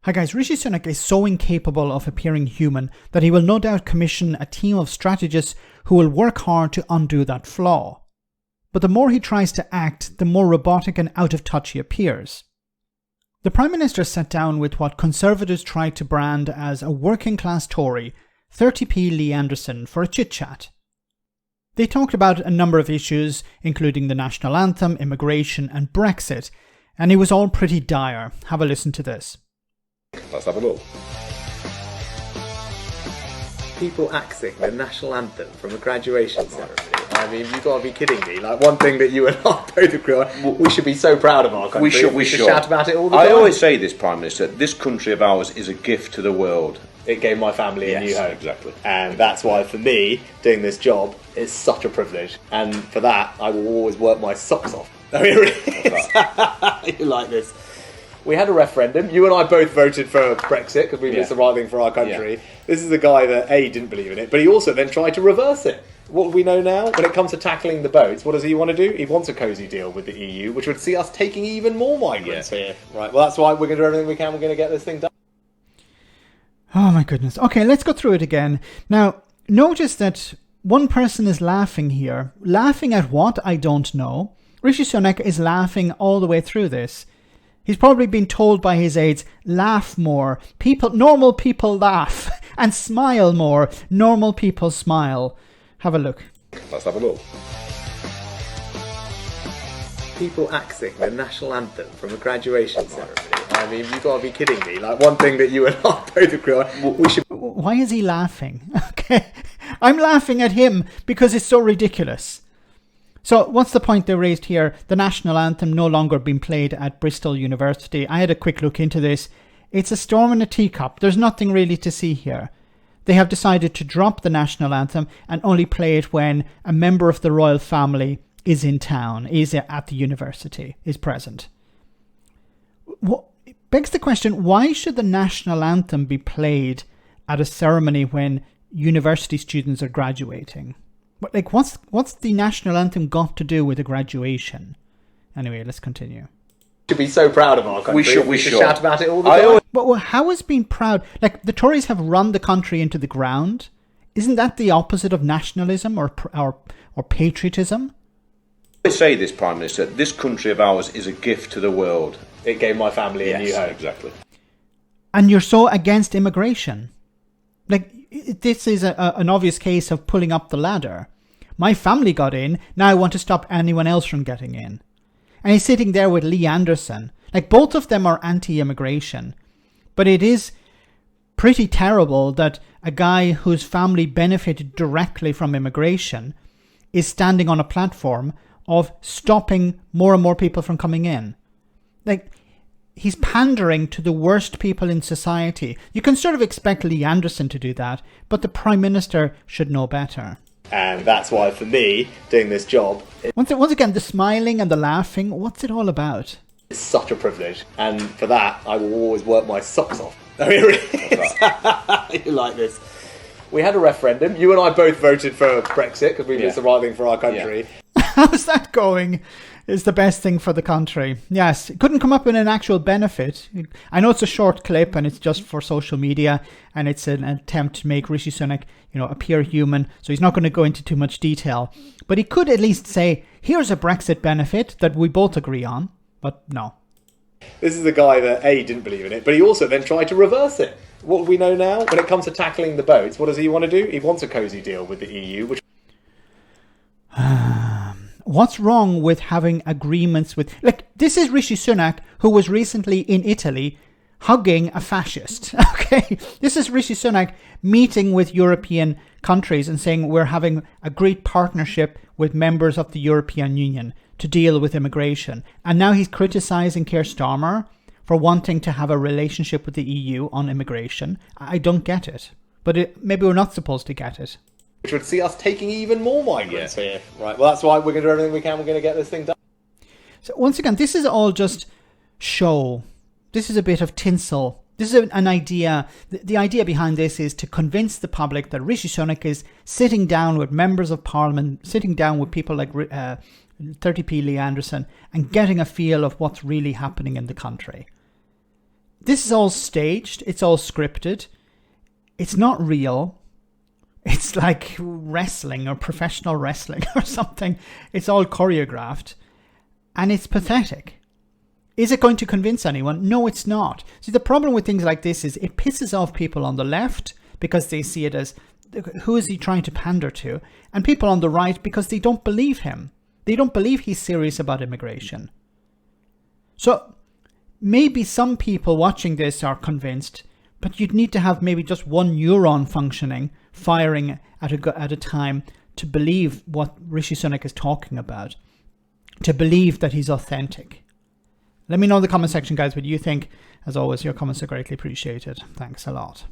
Hi guys, Rishi Sunak is so incapable of appearing human that he will no doubt commission a team of strategists who will work hard to undo that flaw. But the more he tries to act, the more robotic and out of touch he appears. The Prime Minister sat down with what Conservatives tried to brand as a working class Tory, 30p Lee Anderson, for a chit-chat. They talked about a number of issues, including the national anthem, immigration and Brexit, and it was all pretty dire. Have a listen to this. Let's have a look. People axing the national anthem from a graduation ceremony. I mean, you've got to be kidding me. Like, one thing that you and I both agree on, we should be so proud of our country. We should shout about it all the time. I always say this, Prime Minister, this country of ours is a gift to the world. It gave my family a new home. Exactly. And that's why, for me, doing this job is such a privilege. And for that, I will always work my socks off. I mean, really, you like this. We had a referendum. You and I both voted for Brexit because we think it's the right thing for our country. Yeah. This is the guy that, A, didn't believe in it, but he also then tried to reverse it. What we know now, when it comes to tackling the boats, what does he want to do? He wants a cosy deal with the EU, which would see us taking even more migrants here. Right, well, that's why we're going to do everything we can. We're going to get this thing done. Oh my goodness. Okay, let's go through it again. Now, notice that one person is laughing here. Laughing at what? I don't know. Rishi Sunak is laughing all the way through this. He's probably been told by his aides, laugh more. Normal people laugh. And smile more. Normal people smile. Have a look. Let's have a look. People axing the national anthem from a graduation ceremony. I mean, you've got to be kidding me. Like, one thing that you and I both agree on, we should... Why is he laughing? Okay, I'm laughing at him because it's so ridiculous. So what's the point they raised here? The national anthem no longer being played at Bristol University. I had a quick look into this. It's a storm in a teacup. There's nothing really to see here. They have decided to drop the national anthem and only play it when a member of the royal family is in town, is at the university, is present. What begs the question, why should the national anthem be played at a ceremony when university students are graduating? Like, what's the national anthem got to do with a graduation? Anyway, let's continue. We should be so proud of our country. We should shout about it all the time. But how is being proud? Like, the Tories have run the country into the ground. Isn't that the opposite of nationalism or patriotism? I say this, Prime Minister, this country of ours is a gift to the world. It gave my family a new home. Exactly. And you're so against immigration. Like, this is an obvious case of pulling up the ladder. My family got in, now I want to stop anyone else from getting in. And he's sitting there with Lee Anderson. Like, both of them are anti-immigration. But it is pretty terrible that a guy whose family benefited directly from immigration is standing on a platform of stopping more and more people from coming in. Like, he's pandering to the worst people in society. You can sort of expect Lee Anderson to do that, but the Prime Minister should know better. And that's why, for me, doing this job... Once again, the smiling and the laughing, what's it all about? It's such a privilege. And for that, I will always work my socks off. I mean, really, you like this. We had a referendum. You and I both voted for Brexit because we think it's the right thing for our country. Yeah. How's that going? It's the best thing for the country. Yes, it couldn't come up with an actual benefit. I know it's a short clip and it's just for social media and it's an attempt to make Rishi Sunak, appear human. So he's not going to go into too much detail. But he could at least say, here's a Brexit benefit that we both agree on. But no. This is the guy that, A, didn't believe in it, but he also then tried to reverse it. What we know now, when it comes to tackling the boats, what does he want to do? He wants a cosy deal with the EU, which... What's wrong with having agreements with... Like, this is Rishi Sunak, who was recently in Italy hugging a fascist. Okay? This is Rishi Sunak meeting with European countries and saying we're having a great partnership with members of the European Union to deal with immigration. And now he's criticising Keir Starmer for wanting to have a relationship with the EU on immigration. I don't get it. But maybe we're not supposed to get it. Which would see us taking even more migrants here. Right, well, that's why we're going to do everything we can. We're going to get this thing done. So once again, this is all just show. This is a bit of tinsel. This is an idea. The idea behind this is to convince the public that Rishi Sunak is sitting down with members of parliament, sitting down with people like 30p Lee Anderson and getting a feel of what's really happening in the country. This is all staged. It's all scripted. It's not real. It's like wrestling or professional wrestling or something. It's all choreographed. And it's pathetic. Is it going to convince anyone? No, it's not. See, the problem with things like this is it pisses off people on the left because they see it as, who is he trying to pander to? And people on the right because they don't believe him. They don't believe he's serious about immigration. So maybe some people watching this are convinced, but you'd need to have maybe just one neuron functioning, firing at a time to believe what Rishi Sunak is talking about, to believe that he's authentic. Let me know in the comment section, guys, what you think. As always, your comments are greatly appreciated. Thanks a lot.